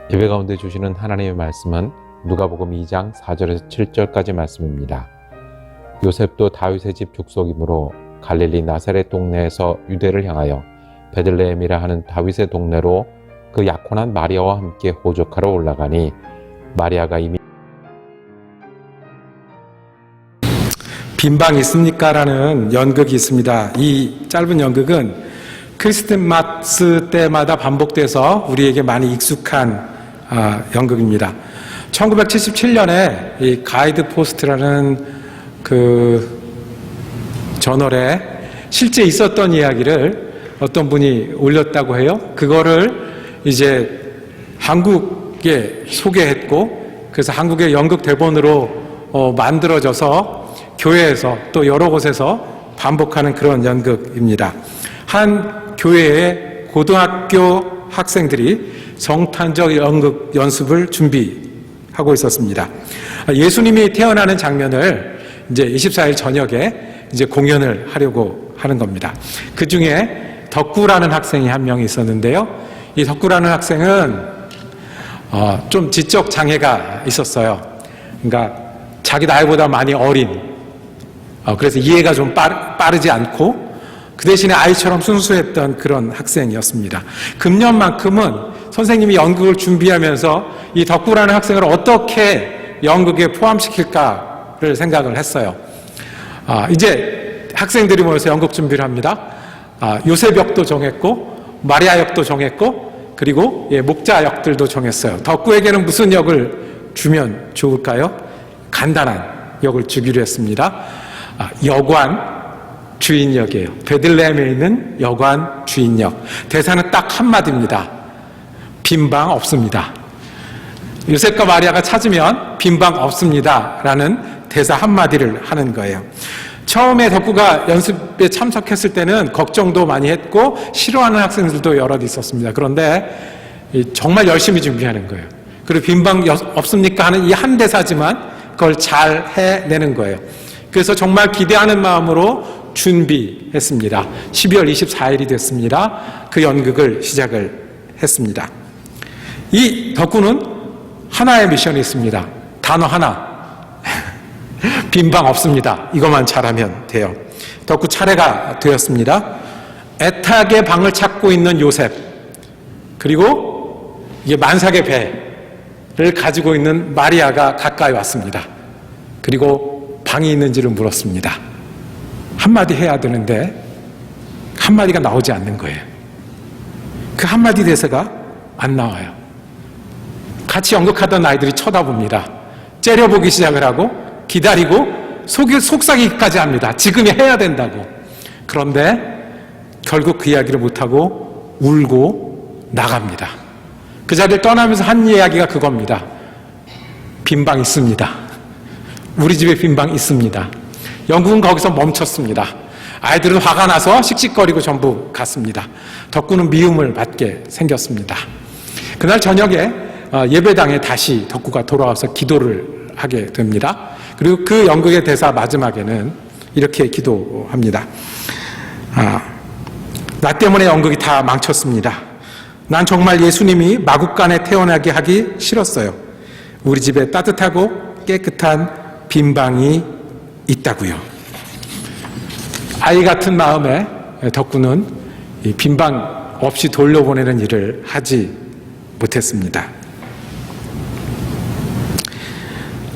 예배 가운데 주시는 하나님의 말씀은 누가복음 2장 4절에서 7절까지 말씀입니다. 요셉도 다윗의 집 족속이므로 갈릴리 나사렛 동네에서 유대를 향하여 베들레헴이라 하는 다윗의 동네로 그 약혼한 마리아와 함께 호적하러 올라가니 마리아가 이미 빈방 있습니까? 라는 연극이 있습니다. 이 짧은 연극은 크리스마스 때마다 반복돼서 우리에게 많이 익숙한 연극입니다. 1977년에 이 가이드 포스트라는 그 저널에 실제 있었던 이야기를 어떤 분이 올렸다고 해요. 그거를 이제 한국에 소개했고, 그래서 한국의 연극 대본으로 만들어져서 교회에서 또 여러 곳에서 반복하는 그런 연극입니다. 한 교회의 고등학교 학생들이 성탄절 연극 연습을 준비하고 있었습니다. 예수님이 태어나는 장면을 이제 24일 저녁에 이제 공연을 하려고 하는 겁니다. 그 중에 덕구라는 학생이 한 명 있었는데요. 이 덕구라는 학생은 좀 지적 장애가 있었어요. 그러니까 자기 나이보다 많이 어린, 그래서 이해가 좀 빠르지 않고 그 대신에 아이처럼 순수했던 그런 학생이었습니다. 금년만큼은 선생님이 연극을 준비하면서 이 덕구라는 학생을 어떻게 연극에 포함시킬까를 생각을 했어요. 이제 학생들이 모여서 연극 준비를 합니다. 요셉 역도 정했고 마리아 역도 정했고 그리고 목자 역들도 정했어요. 덕구에게는 무슨 역을 주면 좋을까요? 간단한 역을 주기로 했습니다. 여관 주인 역이에요. 베들레헴에 있는 여관 주인 역. 대사는 딱 한마디입니다. 빈방 없습니다. 요셉과 마리아가 찾으면 빈방 없습니다 라는 대사 한마디를 하는 거예요. 처음에 덕구가 연습에 참석했을 때는 걱정도 많이 했고 싫어하는 학생들도 여럿 있었습니다. 그런데 정말 열심히 준비하는 거예요. 그리고 빈방 없습니까 하는 이 한 대사지만 그걸 잘 해내는 거예요. 그래서 정말 기대하는 마음으로 준비했습니다. 12월 24일이 됐습니다. 그 연극을 시작을 했습니다. 이 덕구는 하나의 미션이 있습니다. 단어 하나. 빈방 없습니다. 이것만 잘하면 돼요. 덕구 차례가 되었습니다. 애타게 방을 찾고 있는 요셉, 그리고 이게 만삭의 배를 가지고 있는 마리아가 가까이 왔습니다. 그리고 방이 있는지를 물었습니다. 한마디 해야 되는데 한마디가 나오지 않는 거예요. 그 한마디 대사가 안 나와요. 같이 연극하던 아이들이 쳐다봅니다. 째려보기 시작을 하고 기다리고 속삭이기까지 합니다. 지금이 해야 된다고. 그런데 결국 그 이야기를 못하고 울고 나갑니다. 그 자리를 떠나면서 한 이야기가 그겁니다. 빈방 있습니다. 우리 집에 빈방 있습니다. 연극은 거기서 멈췄습니다. 아이들은 화가 나서 씩씩거리고 전부 갔습니다. 덕구는 미움을 받게 생겼습니다. 그날 저녁에 예배당에 다시 덕구가 돌아와서 기도를 하게 됩니다. 그리고 그 연극의 대사 마지막에는 이렇게 기도합니다. 나 때문에 연극이 다 망쳤습니다. 난 정말 예수님이 마국간에 태어나게 하기 싫었어요. 우리 집에 따뜻하고 깨끗한 빈방이 있다고요. 아이 같은 마음에 덕구는 이 빈방 없이 돌려보내는 일을 하지 못했습니다.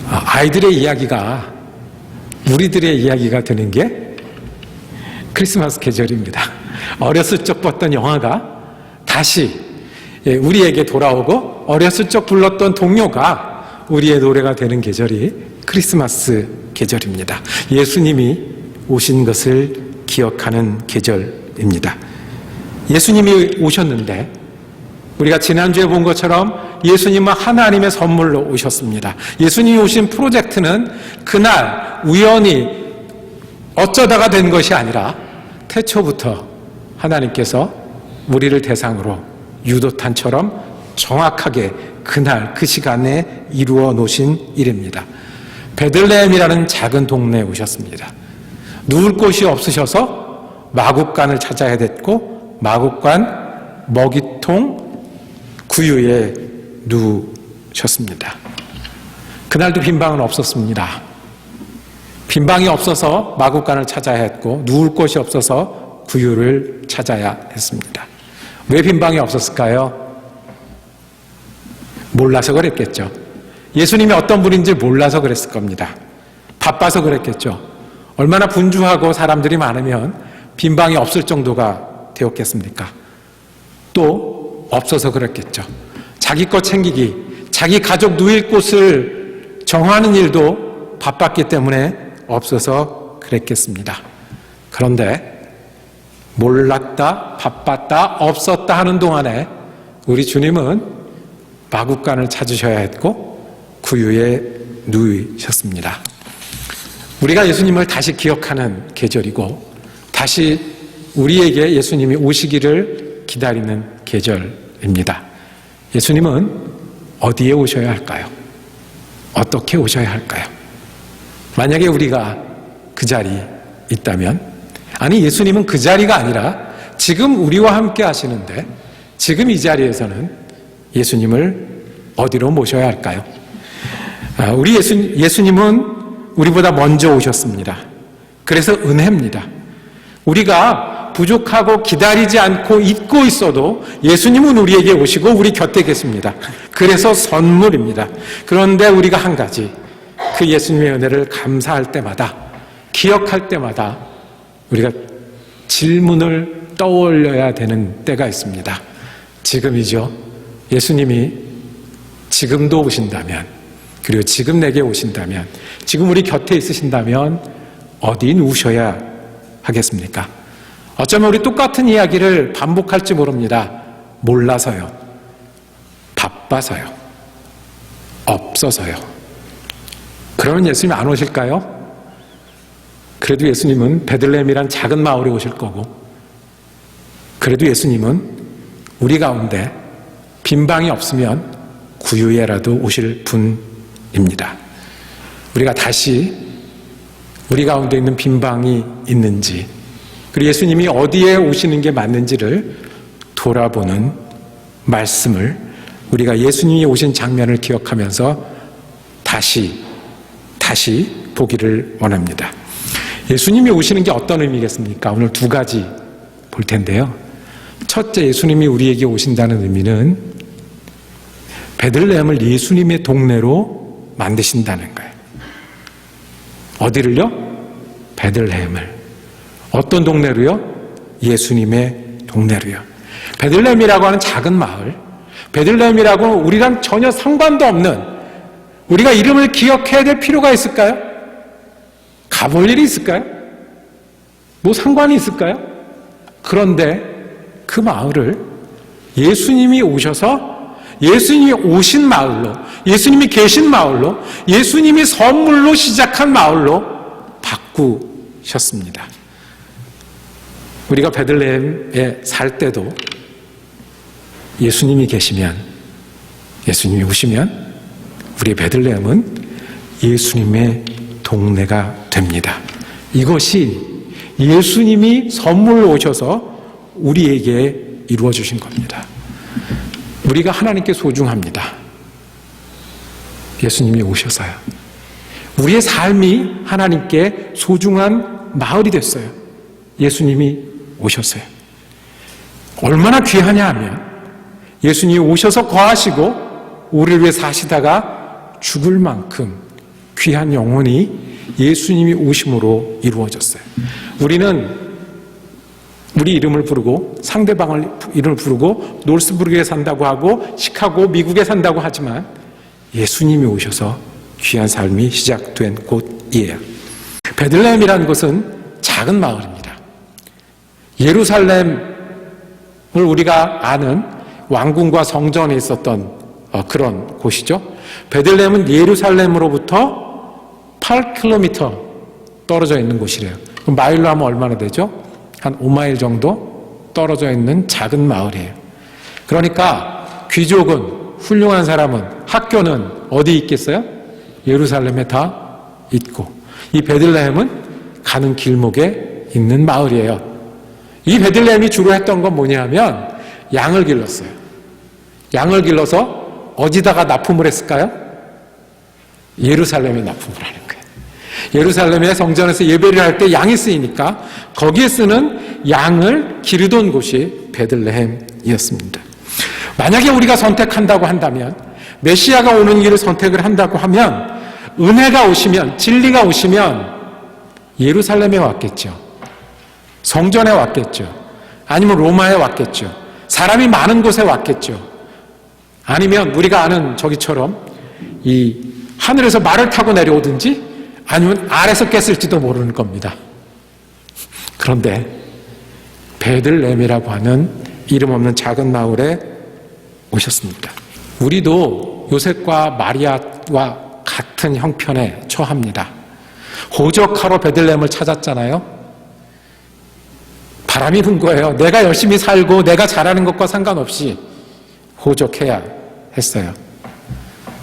아이들의 이야기가 우리들의 이야기가 되는 게 크리스마스 계절입니다. 어렸을 적 봤던 영화가 다시 우리에게 돌아오고 어렸을 적 불렀던 동요가 우리의 노래가 되는 계절이 크리스마스 계절입니다. 예수님이 오신 것을 기억하는 계절입니다. 예수님이 오셨는데 우리가 지난주에 본 것처럼 예수님은 하나님의 선물로 오셨습니다. 예수님이 오신 프로젝트는 그날 우연히 어쩌다가 된 것이 아니라 태초부터 하나님께서 우리를 대상으로 유도탄처럼 정확하게 그날 그 시간에 이루어 놓으신 일입니다. 베들레헴이라는 작은 동네에 오셨습니다. 누울 곳이 없으셔서 마국간을 찾아야 됐고 마국간 먹이통 구유에 누우셨습니다. 그날도 빈방은 없었습니다. 빈방이 없어서 마구간을 찾아야 했고 누울 곳이 없어서 구유를 찾아야 했습니다. 왜 빈방이 없었을까요? 몰라서 그랬겠죠. 예수님이 어떤 분인지 몰라서 그랬을 겁니다. 바빠서 그랬겠죠. 얼마나 분주하고 사람들이 많으면 빈방이 없을 정도가 되었겠습니까? 또 없어서 그랬겠죠. 자기 것 챙기기, 자기 가족 누일 곳을 정하는 일도 바빴기 때문에 없어서 그랬겠습니다. 그런데 몰랐다, 바빴다, 없었다 하는 동안에 우리 주님은 마구간을 찾으셔야 했고 구유에 누이셨습니다. 우리가 예수님을 다시 기억하는 계절이고 다시 우리에게 예수님이 오시기를 기다리는 계절입니다. 예수님은 어디에 오셔야 할까요? 어떻게 오셔야 할까요? 만약에 우리가 그 자리에 있다면, 아니 예수님은 그 자리가 아니라 지금 우리와 함께 하시는데 지금 이 자리에서는 예수님을 어디로 모셔야 할까요? 우리 예수님은 우리보다 먼저 오셨습니다. 그래서 은혜입니다. 우리가 부족하고 기다리지 않고 잊고 있어도 예수님은 우리에게 오시고 우리 곁에 계십니다. 그래서 선물입니다. 그런데 우리가 한 가지, 그 예수님의 은혜를 감사할 때마다, 기억할 때마다 우리가 질문을 떠올려야 되는 때가 있습니다. 지금이죠. 예수님이 지금도 오신다면, 그리고 지금 내게 오신다면, 지금 우리 곁에 있으신다면 어디 누우셔야 하겠습니까? 어쩌면 우리 똑같은 이야기를 반복할지 모릅니다. 몰라서요. 바빠서요. 없어서요. 그러면 예수님 안 오실까요? 그래도 예수님은 베들레헴이란 작은 마을에 오실 거고, 그래도 예수님은 우리 가운데 빈방이 없으면 구유에라도 오실 분입니다. 우리가 다시 우리 가운데 있는 빈방이 있는지, 그리고 예수님이 어디에 오시는 게 맞는지를 돌아보는 말씀을 우리가 예수님이 오신 장면을 기억하면서 다시 보기를 원합니다. 예수님이 오시는 게 어떤 의미겠습니까? 오늘 두 가지 볼 텐데요. 첫째, 예수님이 우리에게 오신다는 의미는 베들레헴을 예수님의 동네로 만드신다는 거예요. 어디를요? 베들레헴을. 어떤 동네로요? 예수님의 동네로요. 베들레헴이라고 하는 작은 마을, 베들레헴이라고 우리랑 전혀 상관도 없는, 우리가 이름을 기억해야 될 필요가 있을까요? 가볼 일이 있을까요? 뭐 상관이 있을까요? 그런데 그 마을을 예수님이 오셔서, 예수님이 오신 마을로, 예수님이 계신 마을로, 예수님이 선물로 시작한 마을로 바꾸셨습니다. 우리가 베들레헴에 살 때도 예수님이 계시면, 예수님이 오시면 우리 베들레헴은 예수님의 동네가 됩니다. 이것이 예수님이 선물로 오셔서 우리에게 이루어 주신 겁니다. 우리가 하나님께 소중합니다. 예수님이 오셔서요. 우리의 삶이 하나님께 소중한 마을이 됐어요. 예수님이 오셨어요. 얼마나 귀하냐 하면 예수님이 오셔서 거하시고 우리를 위해 사시다가 죽을 만큼 귀한 영혼이 예수님이 오심으로 이루어졌어요. 우리는 우리 이름을 부르고 상대방을 이름을 부르고 노스부르크에 산다고 하고 시카고 미국에 산다고 하지만 예수님이 오셔서 귀한 삶이 시작된 곳이에요. 베들레헴이라는 곳은 작은 마을입니다. 예루살렘을 우리가 아는 왕궁과 성전에 있었던 그런 곳이죠. 베들레헴은 예루살렘으로부터 8km 떨어져 있는 곳이래요. 그럼 마일로 하면 얼마나 되죠? 한 5마일 정도 떨어져 있는 작은 마을이에요. 그러니까 귀족은, 훌륭한 사람은, 학교는 어디 있겠어요? 예루살렘에 다 있고, 이 베들레헴은 가는 길목에 있는 마을이에요. 이 베들레헴이 주로 했던 건 뭐냐면 양을 길렀어요. 양을 길러서 어디다가 납품을 했을까요? 예루살렘에 납품을 하는 거예요. 예루살렘의 성전에서 예배를 할 때 양이 쓰이니까 거기에 쓰는 양을 기르던 곳이 베들레헴이었습니다. 만약에 우리가 선택한다고 한다면, 메시아가 오는 길을 선택을 한다고 하면, 은혜가 오시면, 진리가 오시면 예루살렘에 왔겠죠. 성전에 왔겠죠. 아니면 로마에 왔겠죠. 사람이 많은 곳에 왔겠죠. 아니면 우리가 아는 저기처럼 이 하늘에서 말을 타고 내려오든지 아니면 알에서 깼을지도 모르는 겁니다. 그런데 베들레헴이라고 하는 이름 없는 작은 마을에 오셨습니다. 우리도 요셉과 마리아와 같은 형편에 처합니다. 호적하러 베들레헴을 찾았잖아요. 바람이 분 거예요. 내가 열심히 살고 내가 잘하는 것과 상관없이 호적해야 했어요.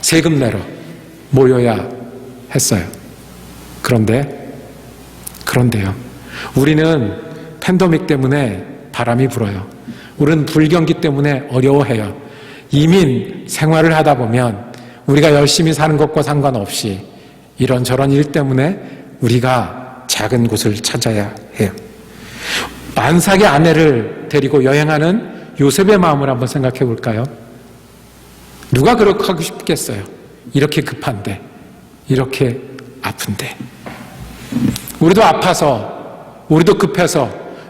세금 내러 모여야 했어요. 그런데요. 우리는 팬데믹 때문에 바람이 불어요. 우리는 불경기 때문에 어려워해요. 이민 생활을 하다 보면 우리가 열심히 사는 것과 상관없이 이런저런 일 때문에 우리가 작은 곳을 찾아야 해요. 만삭의 아내를 데리고 여행하는 요셉의 마음을 한번 생각해 볼까요? 누가 그렇게 하고 싶겠어요? 이렇게 급한데, 이렇게 아픈데. 우리도 아파서, 우리도 급해서,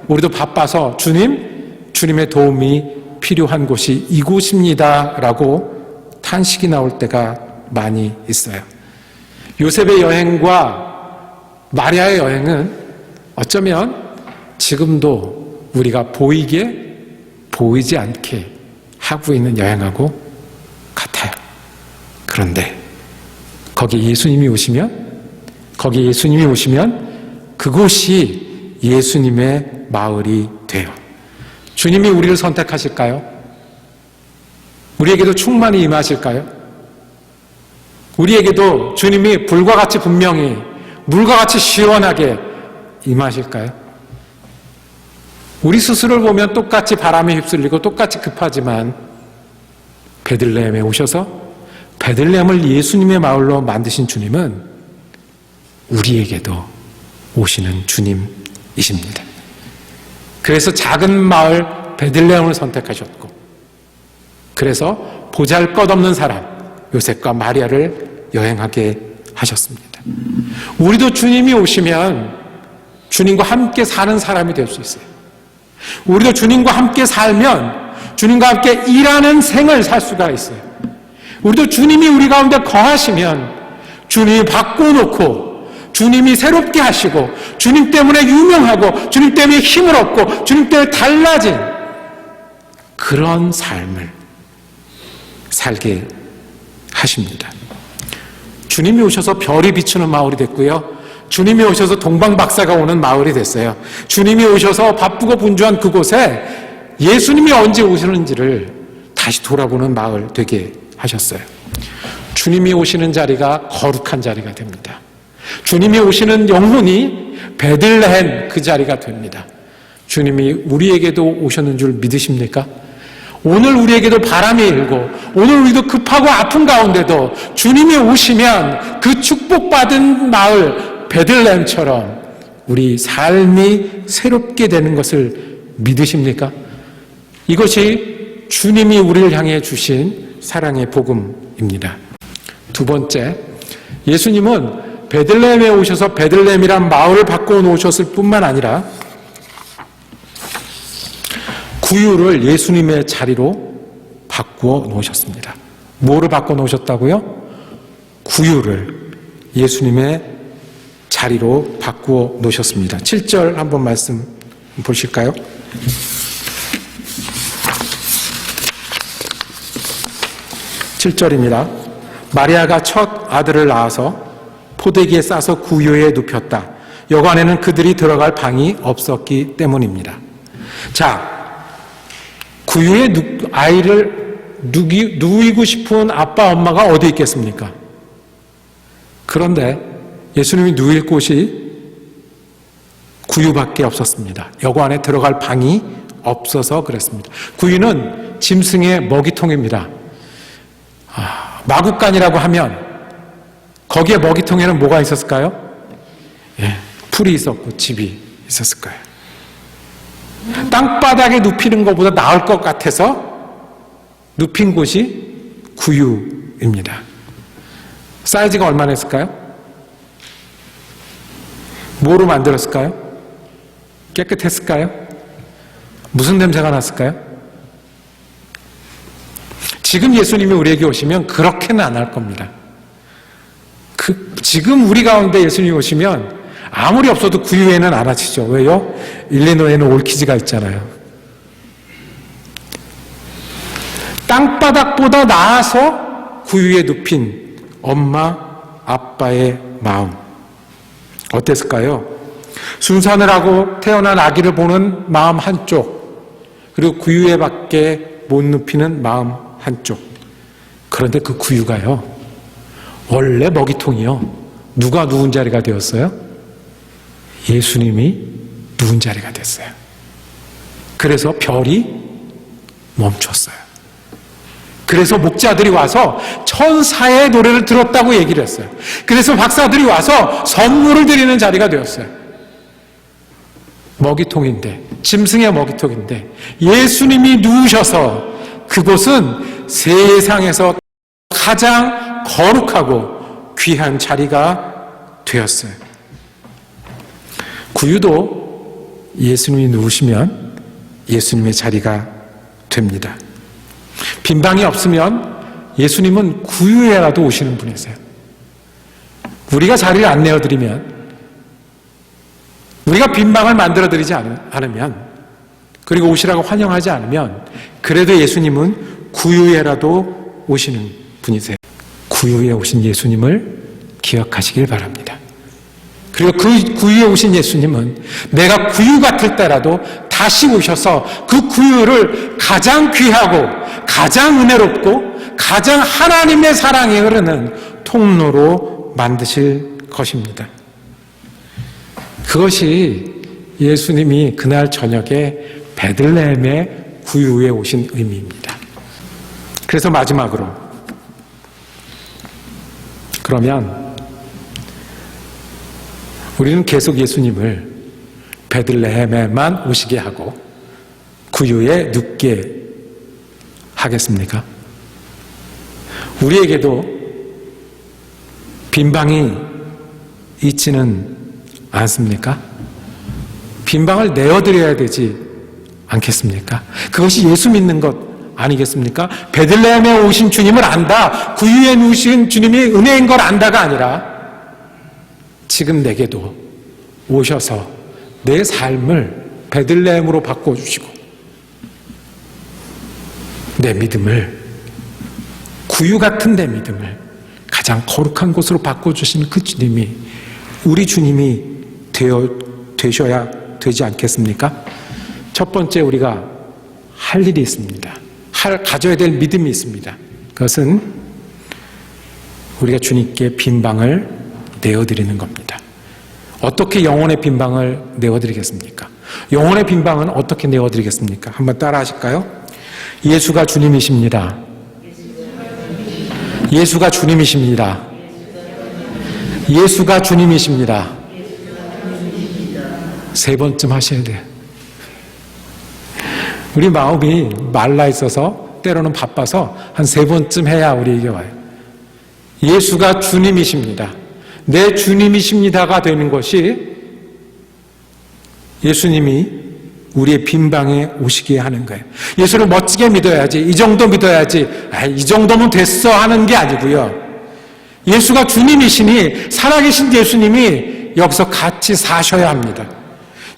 우리도 바빠서 주님의 도움이 필요한 곳이 이곳입니다 라고 탄식이 나올 때가 많이 있어요. 요셉의 여행과 마리아의 여행은 어쩌면 지금도 우리가 보이게 보이지 않게 하고 있는 여행하고 같아요. 그런데 거기 예수님이 오시면 그곳이 예수님의 마을이 돼요. 주님이 우리를 선택하실까요? 우리에게도 충만히 임하실까요? 우리에게도 주님이 불과 같이 분명히, 물과 같이 시원하게 임하실까요? 우리 스스로를 보면 똑같이 바람에 휩쓸리고 똑같이 급하지만 베들레헴에 오셔서 베들레헴을 예수님의 마을로 만드신 주님은 우리에게도 오시는 주님이십니다. 그래서 작은 마을 베들레헴을 선택하셨고, 그래서 보잘것없는 사람 요셉과 마리아를 여행하게 하셨습니다. 우리도 주님이 오시면 주님과 함께 사는 사람이 될 수 있어요. 우리도 주님과 함께 살면 주님과 함께 일하는 생을 살 수가 있어요. 우리도 주님이 우리 가운데 거하시면 주님이 바꿔놓고 주님이 새롭게 하시고 주님 때문에 유명하고 주님 때문에 힘을 얻고 주님 때문에 달라진 그런 삶을 살게 하십니다. 주님이 오셔서 별이 비추는 마을이 됐고요. 주님이 오셔서 동방박사가 오는 마을이 됐어요. 주님이 오셔서 바쁘고 분주한 그곳에 예수님이 언제 오시는지를 다시 돌아보는 마을 되게 하셨어요. 주님이 오시는 자리가 거룩한 자리가 됩니다. 주님이 오시는 영혼이 베들레헴 그 자리가 됩니다. 주님이 우리에게도 오셨는 줄 믿으십니까? 오늘 우리에게도 바람이 일고 오늘 우리도 급하고 아픈 가운데도 주님이 오시면 그 축복받은 마을 베들레헴처럼 우리 삶이 새롭게 되는 것을 믿으십니까? 이것이 주님이 우리를 향해 주신 사랑의 복음입니다. 두 번째, 예수님은 베들레헴에 오셔서 베들레헴이란 마을을 바꿔 놓으셨을 뿐만 아니라 구유를 예수님의 자리로 바꾸어 놓으셨습니다. 뭐를 바꿔 놓으셨다고요? 구유를 예수님의 자리로 바꾸어 놓으셨습니다. 7절 한번 말씀 보실까요? 7절입니다. 마리아가 첫 아들을 낳아서 포대기에 싸서 구유에 눕혔다. 여관에는 그들이 들어갈 방이 없었기 때문입니다. 자, 구유에 아이를 누이고 싶은 아빠 엄마가 어디 있겠습니까? 그런데 예수님이 누일 곳이 구유밖에 없었습니다. 여관에 들어갈 방이 없어서 그랬습니다. 구유는 짐승의 먹이통입니다. 마구간이라고 하면 거기에 먹이통에는 뭐가 있었을까요? 예, 풀이 있었고 집이 있었을 거예요. 땅바닥에 눕히는 것보다 나을 것 같아서 눕힌 곳이 구유입니다. 사이즈가 얼마나 했을까요? 뭐로 만들었을까요? 깨끗했을까요? 무슨 냄새가 났을까요? 지금 예수님이 우리에게 오시면 그렇게는 안 할 겁니다. 지금 우리 가운데 예수님이 오시면 아무리 없어도 구유에는 안 하시죠. 왜요? 일리노이에는 올키즈가 있잖아요. 땅바닥보다 나아서 구유에 눕힌 엄마, 아빠의 마음. 어땠을까요? 순산을 하고 태어난 아기를 보는 마음 한쪽, 그리고 구유에 밖에 못 눕히는 마음 한쪽. 그런데 그 구유가요, 원래 먹이통이요, 누가 누운 자리가 되었어요? 예수님이 누운 자리가 됐어요. 그래서 별이 멈췄어요. 그래서 목자들이 와서 천사의 노래를 들었다고 얘기를 했어요. 그래서 박사들이 와서 선물을 드리는 자리가 되었어요. 먹이통인데, 짐승의 먹이통인데 예수님이 누우셔서 그곳은 세상에서 가장 거룩하고 귀한 자리가 되었어요. 구유도 예수님이 누우시면 예수님의 자리가 됩니다. 빈방이 없으면 예수님은 구유에라도 오시는 분이세요. 우리가 자리를 안 내어드리면, 우리가 빈방을 만들어드리지 않으면, 그리고 오시라고 환영하지 않으면, 그래도 예수님은 구유에라도 오시는 분이세요. 구유에 오신 예수님을 기억하시길 바랍니다. 그리고 그 구유에 오신 예수님은 내가 구유 같을 때라도 다시 오셔서 그 구유를 가장 귀하고 가장 은혜롭고 가장 하나님의 사랑이 흐르는 통로로 만드실 것입니다. 그것이 예수님이 그날 저녁에 베들레헴의 구유에 오신 의미입니다. 그래서 마지막으로, 그러면 우리는 계속 예수님을 베들레헴에만 오시게 하고 구유에 눕게 하겠습니까? 우리에게도 빈방이 있지는 않습니까? 빈방을 내어드려야 되지 않겠습니까? 그것이 예수 믿는 것 아니겠습니까? 베들레헴에 오신 주님을 안다, 구유에 누우신 주님이 은혜인 걸 안다가 아니라 지금 내게도 오셔서 내 삶을 베들레헴으로 바꿔주시고 내 믿음을, 구유 같은 내 믿음을 가장 거룩한 곳으로 바꿔주시는 그 주님이 우리 주님이 되셔야 되지 않겠습니까? 첫 번째, 우리가 할 일이 있습니다. 가져야 될 믿음이 있습니다. 그것은 우리가 주님께 빈방을 내어드리는 겁니다. 어떻게 영혼의 빈방을 내어드리겠습니까? 영혼의 빈방은 어떻게 내어드리겠습니까? 한번 따라 하실까요? 예수가 주님이십니다. 예수가 주님이십니다. 예수가 주님이십니다. 세 번쯤 하셔야 돼요. 우리 마음이 말라 있어서 때로는 바빠서 한 세 번쯤 해야 우리에게 와요. 예수가 주님이십니다. 내 주님이십니다가 되는 것이 예수님이 우리의 빈방에 오시게 하는 거예요. 예수를 멋지게 믿어야지, 이 정도 믿어야지, 이 정도면 됐어 하는 게 아니고요. 예수가 주님이시니 살아계신 예수님이 여기서 같이 사셔야 합니다.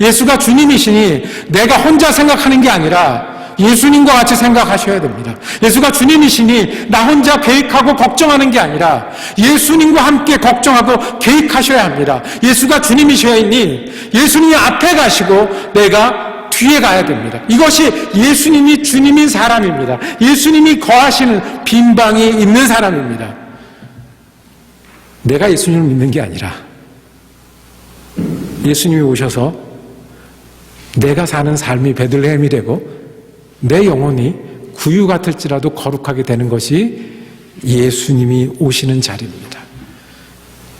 예수가 주님이시니 내가 혼자 생각하는 게 아니라 예수님과 같이 생각하셔야 됩니다. 예수가 주님이시니 나 혼자 계획하고 걱정하는 게 아니라 예수님과 함께 걱정하고 계획하셔야 합니다. 예수가 주님이셔야니 예수님이 앞에 가시고 내가 뒤에 가야 됩니다. 이것이 예수님이 주님인 사람입니다. 예수님이 거하시는 빈방이 있는 사람입니다. 내가 예수님을 믿는 게 아니라 예수님이 오셔서 내가 사는 삶이 베들레헴이 되고 내 영혼이 구유 같을지라도 거룩하게 되는 것이 예수님이 오시는 자리입니다.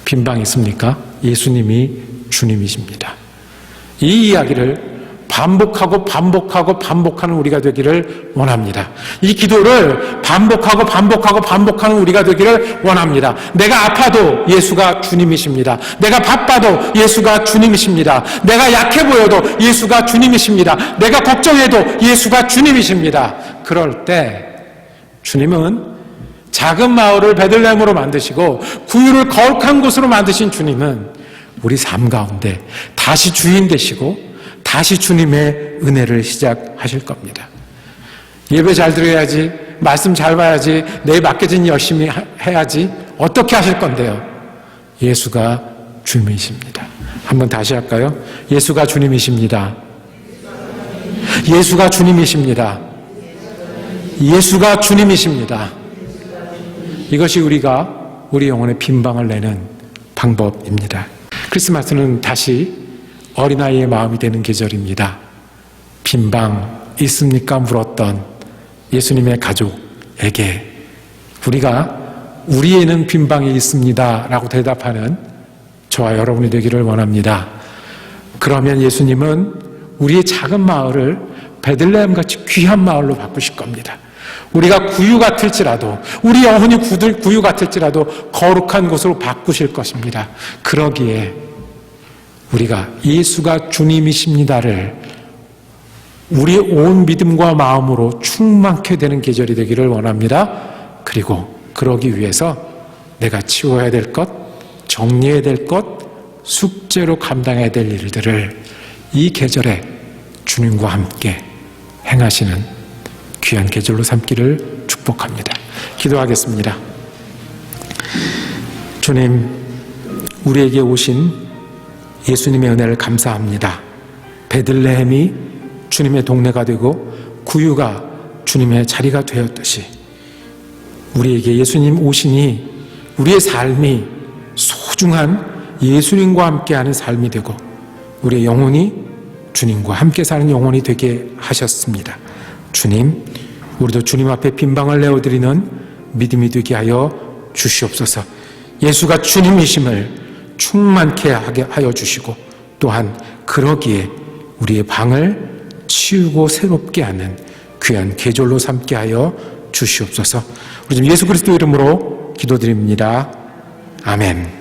빈방 있습니까? 예수님이 주님이십니다. 이 이야기를 반복하는 우리가 되기를 원합니다. 이 기도를 반복하는 우리가 되기를 원합니다. 내가 아파도 예수가 주님이십니다. 내가 바빠도 예수가 주님이십니다. 내가 약해 보여도 예수가 주님이십니다. 내가 걱정해도 예수가 주님이십니다. 그럴 때 주님은 작은 마을을 베들레헴으로 만드시고 구유를 거룩한 곳으로 만드신 주님은 우리 삶 가운데 다시 주인 되시고 다시 주님의 은혜를 시작하실 겁니다. 예배 잘 드려야지, 말씀 잘 봐야지, 내 맡겨진 열심히 해야지. 어떻게 하실 건데요? 예수가 주님이십니다. 한번 다시 할까요? 예수가 주님이십니다. 예수가 주님이십니다. 예수가 주님이십니다. 이것이 우리가 우리 영혼의 빈방을 내는 방법입니다. 크리스마스는 다시 어린아이의 마음이 되는 계절입니다. 빈방 있습니까? 물었던 예수님의 가족에게 우리가 우리에는 빈방이 있습니다 라고 대답하는 저와 여러분이 되기를 원합니다. 그러면 예수님은 우리의 작은 마을을 베들레헴같이 귀한 마을로 바꾸실 겁니다. 우리가 구유 같을지라도, 우리 영혼이 구유 같을지라도 거룩한 곳으로 바꾸실 것입니다. 그러기에 우리가 예수가 주님이십니다를 우리의 온 믿음과 마음으로 충만케 되는 계절이 되기를 원합니다. 그리고 그러기 위해서 내가 치워야 될 것, 정리해야 될 것, 숙제로 감당해야 될 일들을 이 계절에 주님과 함께 행하시는 귀한 계절로 삼기를 축복합니다. 기도하겠습니다. 주님, 우리에게 오신 예수님의 은혜를 감사합니다. 베들레헴이 주님의 동네가 되고 구유가 주님의 자리가 되었듯이 우리에게 예수님 오시니 우리의 삶이 소중한 예수님과 함께하는 삶이 되고 우리의 영혼이 주님과 함께 사는 영혼이 되게 하셨습니다. 주님, 우리도 주님 앞에 빈방을 내어드리는 믿음이 되게 하여 주시옵소서. 예수가 주님이심을 충만케 하게 하여 주시고 또한 그러기에 우리의 방을 치우고 새롭게 하는 귀한 계절로 삼게 하여 주시옵소서. 우리 지금 예수 그리스도 이름으로 기도드립니다. 아멘.